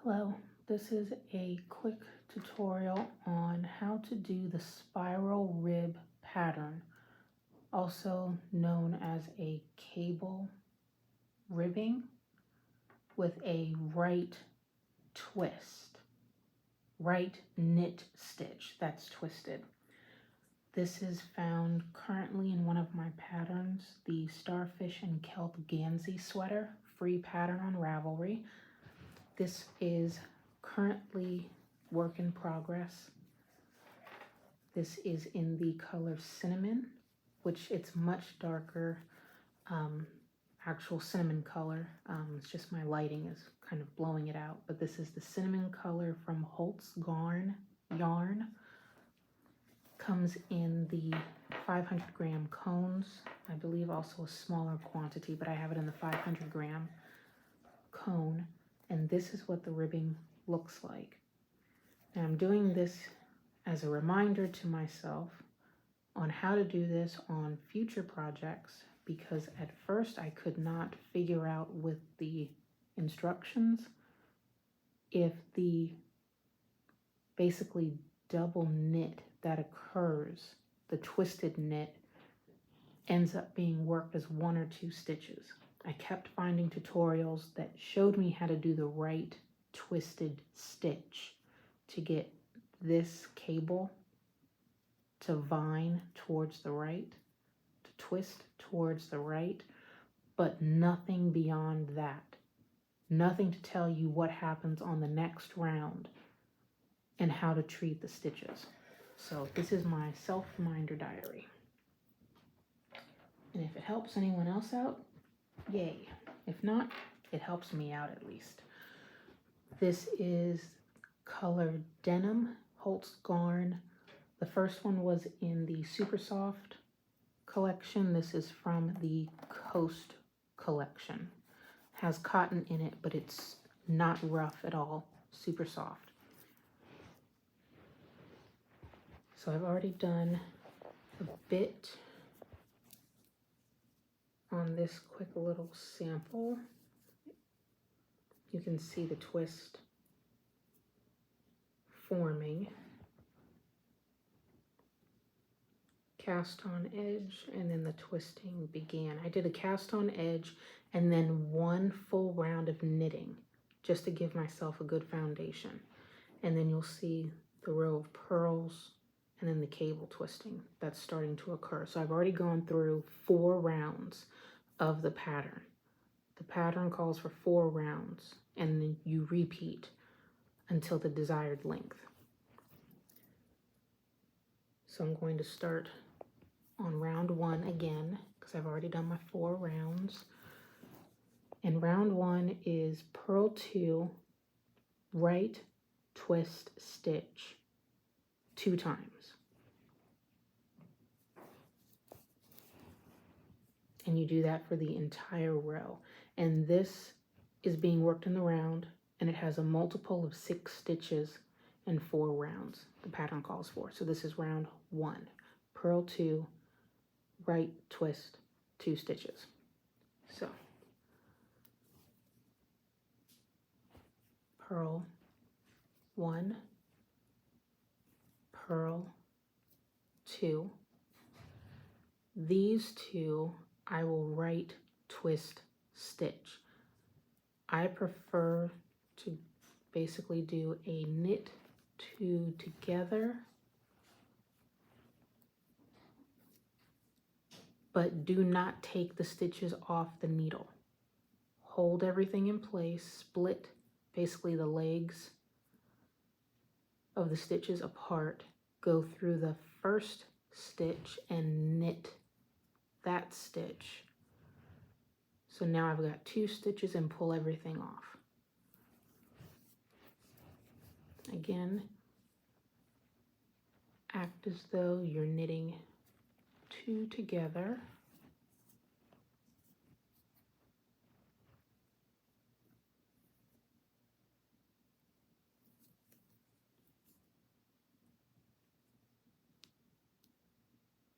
Hello, this is a quick tutorial on how to do the spiral rib pattern, also known as a cable ribbing with a right twist, right knit stitch that's twisted. This is found currently in one of my patterns, the Starfish and Kelp Gansey sweater, free pattern on Ravelry. This is currently work in progress. This is in the color cinnamon, which it's much darker, actual cinnamon color. It's just my lighting is kind of blowing it out, but this is the cinnamon color from Holt's yarn. Comes in the 500 gram cones. I believe also a smaller quantity, but I have it in the 500 gram cone. And this is what the ribbing looks like. Now I'm doing this as a reminder to myself on how to do this on future projects, because at first I could not figure out with the instructions if the basically double knit that occurs, the twisted knit, ends up being worked as 1 or 2 stitches. I kept finding tutorials that showed me how to do the right twisted stitch to get this cable to vine towards the right, to twist towards the right, but nothing beyond that. Nothing to tell you what happens on the next round and how to treat the stitches. So this is my self-reminder diary. And if it helps anyone else out, yay. If not, it helps me out at least. This is color denim, Holt's Garn. The first one was in the Super Soft collection. This is from the Coast collection. Has cotton in it, but it's not rough at all, super soft. So I've already done a bit on this quick little sample. You can see the twist forming. Cast on edge, and then the twisting began. I did a cast on edge and then 1 full round of knitting just to give myself a good foundation. And then you'll see the row of purls and then the cable twisting that's starting to occur. So I've already gone through 4 rounds of the pattern. The pattern calls for 4 rounds, and then you repeat until the desired length. So I'm going to start on round 1 again, because I've already done my 4 rounds. And round 1 is purl 2, right twist stitch 2 times. And you do that for the entire row. And this is being worked in the round, and it has a multiple of 6 stitches and 4 rounds the pattern calls for. So this is round 1. Purl 2, right twist 2 stitches. So purl 1, purl 2. These 2 I will right twist stitch. I prefer to basically do a knit 2 together, but do not take the stitches off the needle. Hold everything in place, split basically the legs of the stitches apart, go through the first stitch and knit that stitch. So now I've got 2 stitches and pull everything off. Again, act as though you're knitting 2 together.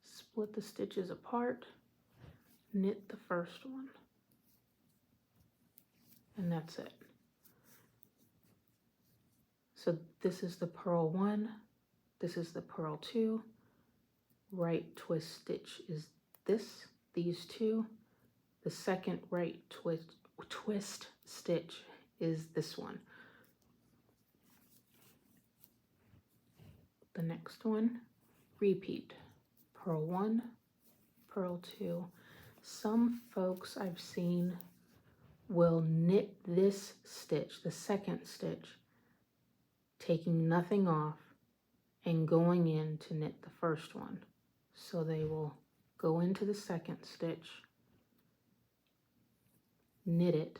Split the stitches apart, knit the first one, and that's it. So this is the purl 1, this is the purl 2, right twist stitch is these two. The second right twist stitch is this one. The next one, repeat, purl 1, purl 2. Some folks I've seen will knit this stitch, the second stitch, taking nothing off and going in to knit the first one. So they will go into the second stitch, knit it,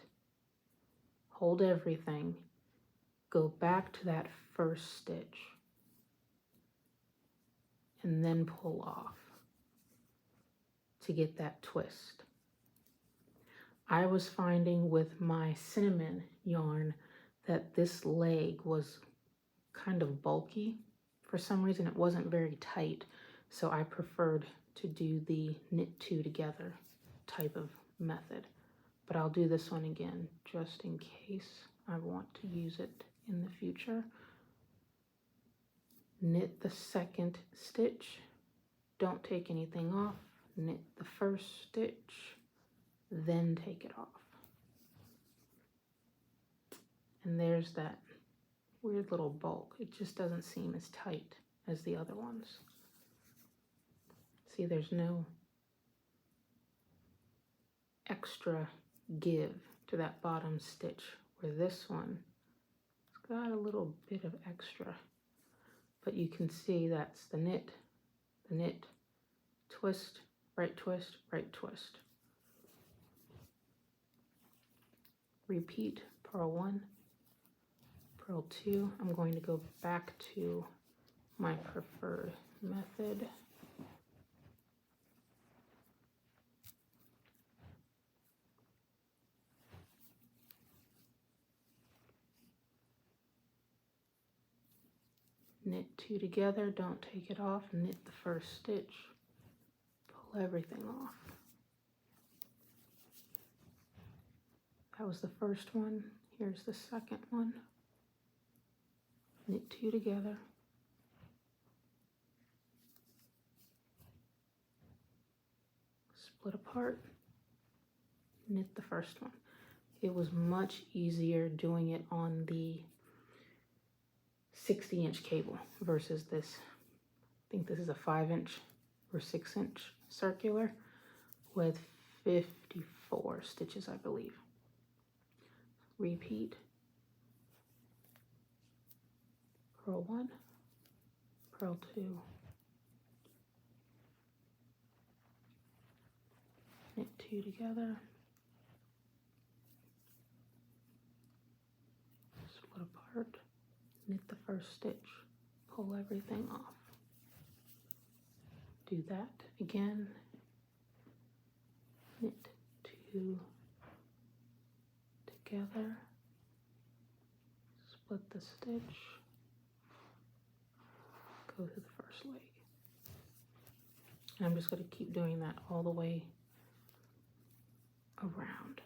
hold everything, go back to that first stitch, and then pull off to get that twist. I was finding with my cinnamon yarn that this leg was kind of bulky. For some reason it wasn't very tight, so I preferred to do the knit two together type of method. But I'll do this one again just in case I want to use it in the future. Knit the second stitch, don't take anything off, knit the first stitch, then take it off. And there's that weird little bulk. It just doesn't seem as tight as the other ones. See, there's no extra give to that bottom stitch, where this one, it's got a little bit of extra. But you can see that's the knit, twist, right twist, right twist. Repeat, purl 1, purl 2. I'm going to go back to my preferred method. Knit two together, don't take it off, knit the first stitch, pull everything off. That was the first one. Here's the second one. Knit two together. Split apart, knit the first one. It was much easier doing it on the 60-inch cable versus this. I think this is a 5-inch or 6-inch circular with 54 stitches, I believe. Repeat, purl 1, purl 2, knit two together, split apart, knit the first stitch, pull everything off. Do that again, knit two together, split the stitch, go to the first leg. And I'm just going to keep doing that all the way around.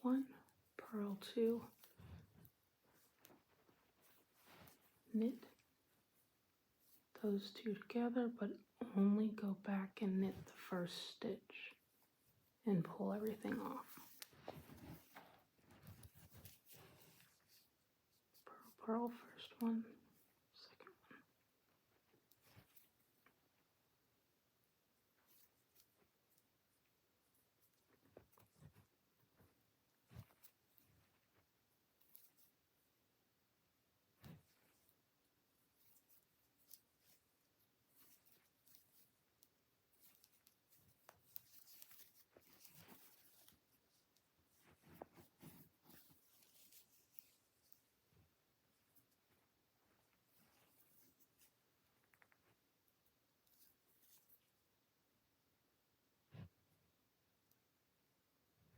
1, purl 2, knit those two together, but only go back and knit the first stitch and pull everything off. Purl first one, second one.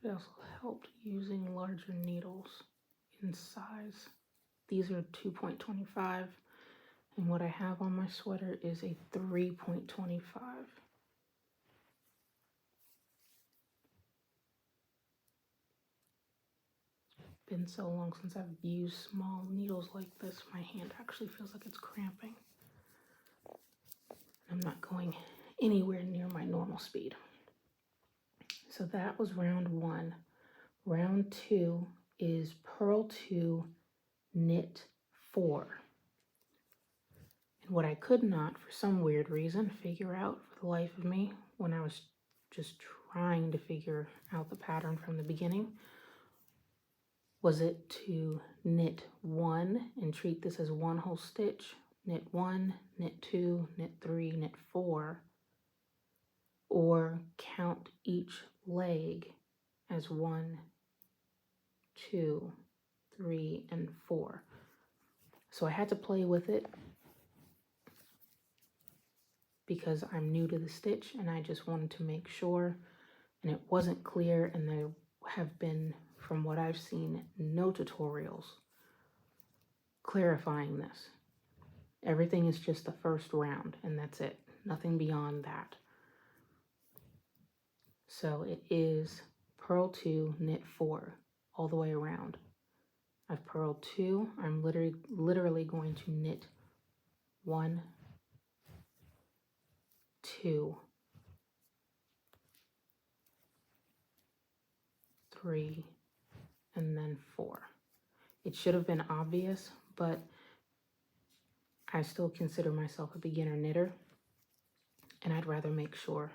It also helped using larger needles in size. These are 2.25, and what I have on my sweater is a 3.25. Been so long since I've used small needles like this, my hand actually feels like it's cramping. I'm not going anywhere near my normal speed. So that was round 1. Round 2 is purl 2, knit 4. And what I could not, for some weird reason, figure out for the life of me when I was just trying to figure out the pattern from the beginning, was it to knit 1 and treat this as one whole stitch, knit 1, knit 2, knit 3, knit 4, or count each leg as 1, 2, 3, and 4. So I had to play with it because I'm new to the stitch and I just wanted to make sure, and it wasn't clear, and there have been, from what I've seen, no tutorials clarifying this. Everything is just the first round and that's it, nothing beyond that. So it is purl 2, knit 4 all the way around. I've purled 2. I'm literally going to knit 1, 2, 3, and then 4. It should have been obvious, but I still consider myself a beginner knitter, and I'd rather make sure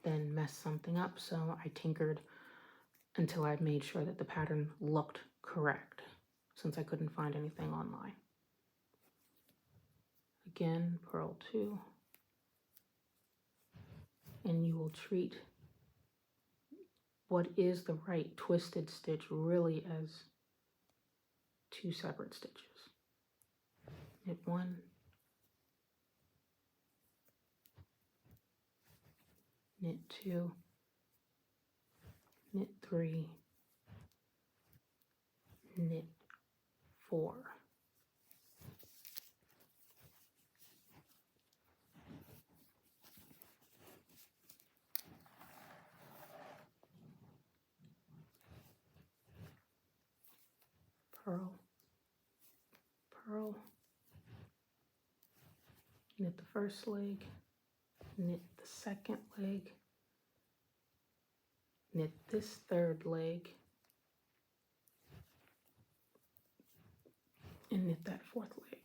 than mess something up, so I tinkered until I made sure that the pattern looked correct, since I couldn't find anything online. Again, purl 2, and you will treat what is the right twisted stitch really as 2 separate stitches. Knit 1, knit 2, knit 3, knit 4. Purl, purl, knit the first leg, knit the second leg, knit this third leg, and knit that fourth leg,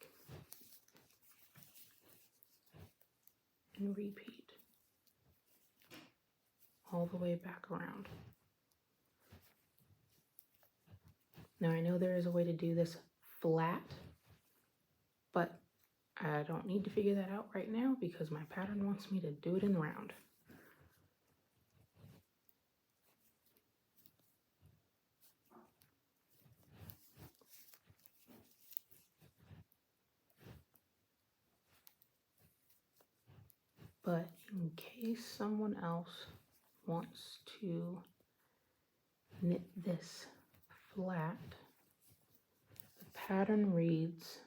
and repeat all the way back around. Now I know there is a way to do this flat, but I don't need to figure that out right now because my pattern wants me to do it in round. But in case someone else wants to knit this flat, the pattern reads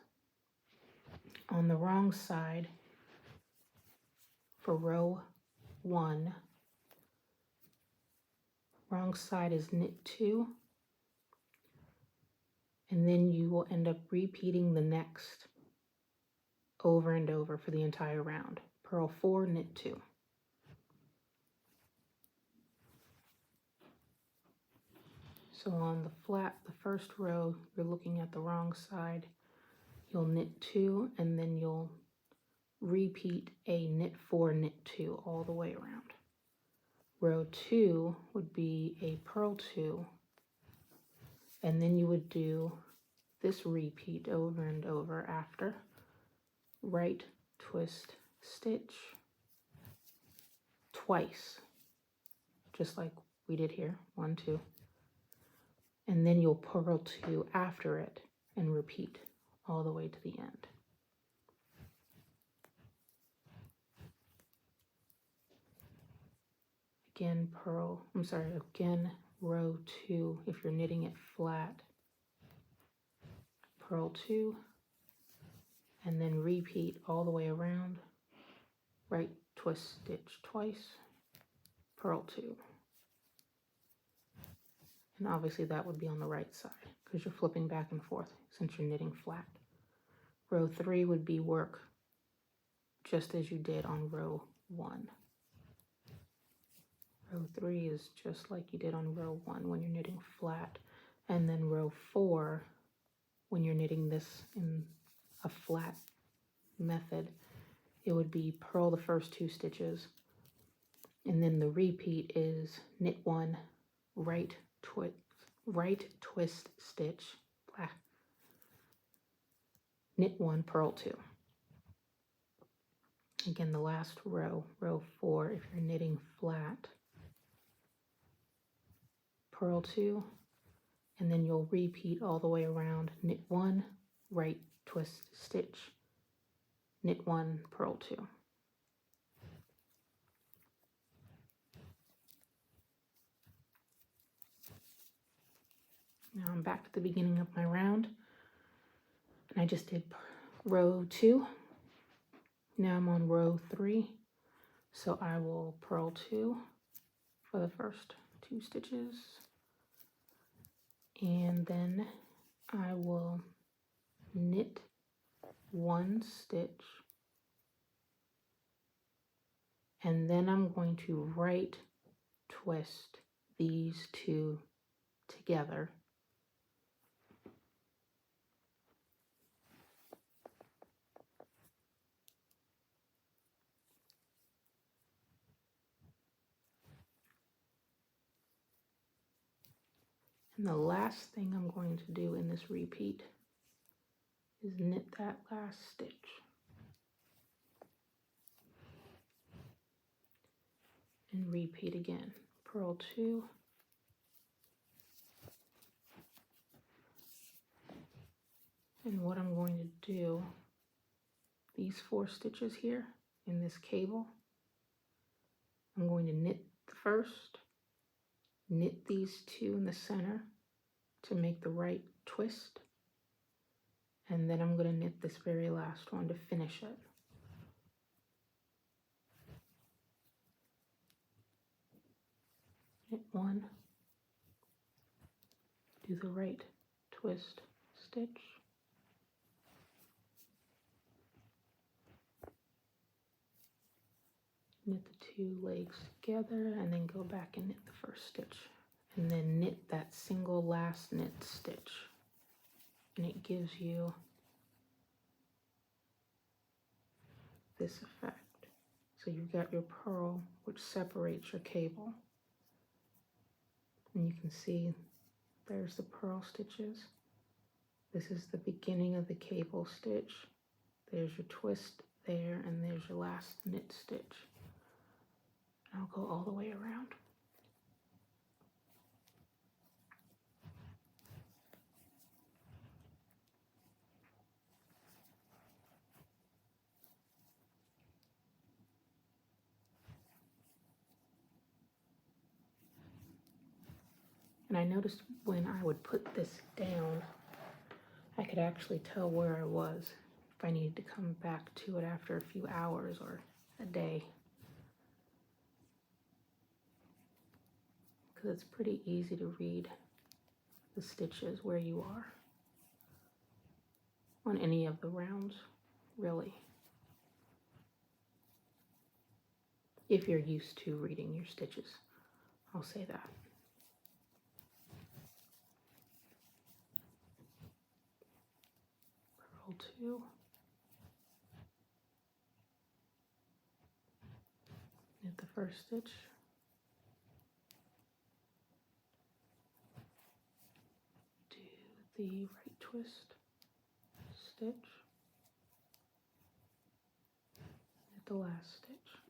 on the wrong side for row 1, wrong side is knit 2, and then you will end up repeating the next over and over for the entire round. Purl 4, knit 2. So on the flat, the first row, you're looking at the wrong side. You'll knit 2, and then you'll repeat a knit 4, knit 2 all the way around. Row 2 would be a purl 2, and then you would do this repeat over and over after. Right twist stitch twice, just like we did here, 1, 2. And then you'll purl 2 after it and repeat all the way to the end. Again, again, row 2, if you're knitting it flat, purl 2, and then repeat all the way around, right twist stitch twice, purl 2. And obviously that would be on the right side because you're flipping back and forth since you're knitting flat. Row 3 would be work just as you did on row 1. Row 3 is just like you did on row 1 when you're knitting flat. And then row 4, when you're knitting this in a flat method, it would be purl the first 2 stitches. And then the repeat is knit 1, right twist stitch, knit 1, purl 2. Again, the last row, row 4, if you're knitting flat, purl 2, and then you'll repeat all the way around, knit 1, right twist stitch, knit 1, purl 2. Now I'm back to the beginning of my round, and I just did row 2. Now I'm on row 3, so I will purl 2 for the first 2 stitches, and then I will knit 1 stitch, and then I'm going to right twist these 2 together, and the last thing I'm going to do in this repeat is knit that last stitch. And repeat again, purl 2, and what I'm going to do, these 4 stitches here in this cable, I'm going to knit the first, knit these 2 in the center to make the right twist, and then I'm going to knit this very last one to finish it. Knit 1, do the right twist stitch, knit the 2 legs together, and then go back and knit the first stitch, and then knit that single last knit stitch, and it gives you this effect. So you've got your purl, which separates your cable, and you can see there's the purl stitches. This is the beginning of the cable stitch. There's your twist there, and there's your last knit stitch. I'll go all the way around. And I noticed when I would put this down, I could actually tell where I was if I needed to come back to it after a few hours or a day. because it's pretty easy to read the stitches where you are on any of the rounds, really, if you're used to reading your stitches. I'll say that. Purl 2. Knit the first stitch. Do the right twist stitch. Knit the last stitch.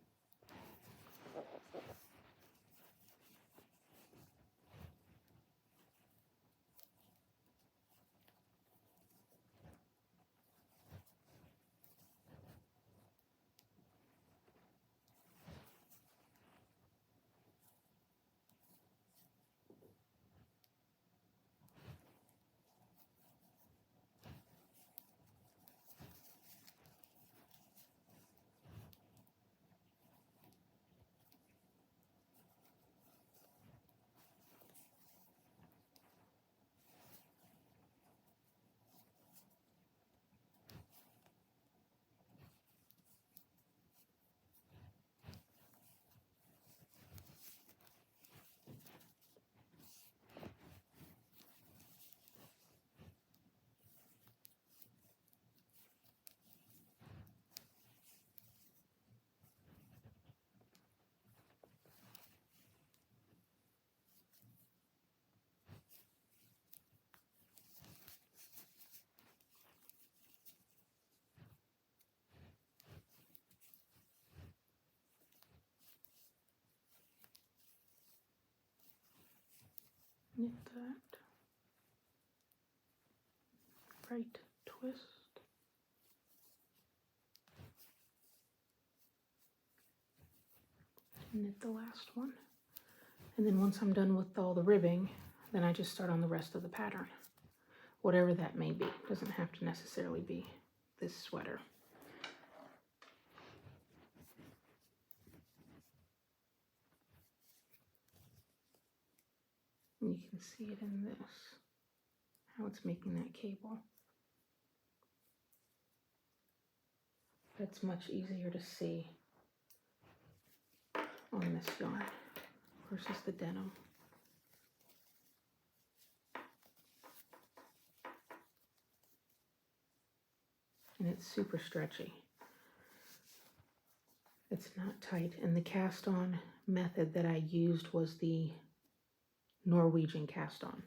Knit that. Right twist. Knit the last one. And then once I'm done with all the ribbing, then I just start on the rest of the pattern. Whatever that may be. Doesn't have to necessarily be this sweater. And you can see it in this, how it's making that cable. That's much easier to see on this yarn versus the denim. And it's super stretchy. It's not tight. And the cast on method that I used was the Norwegian cast on.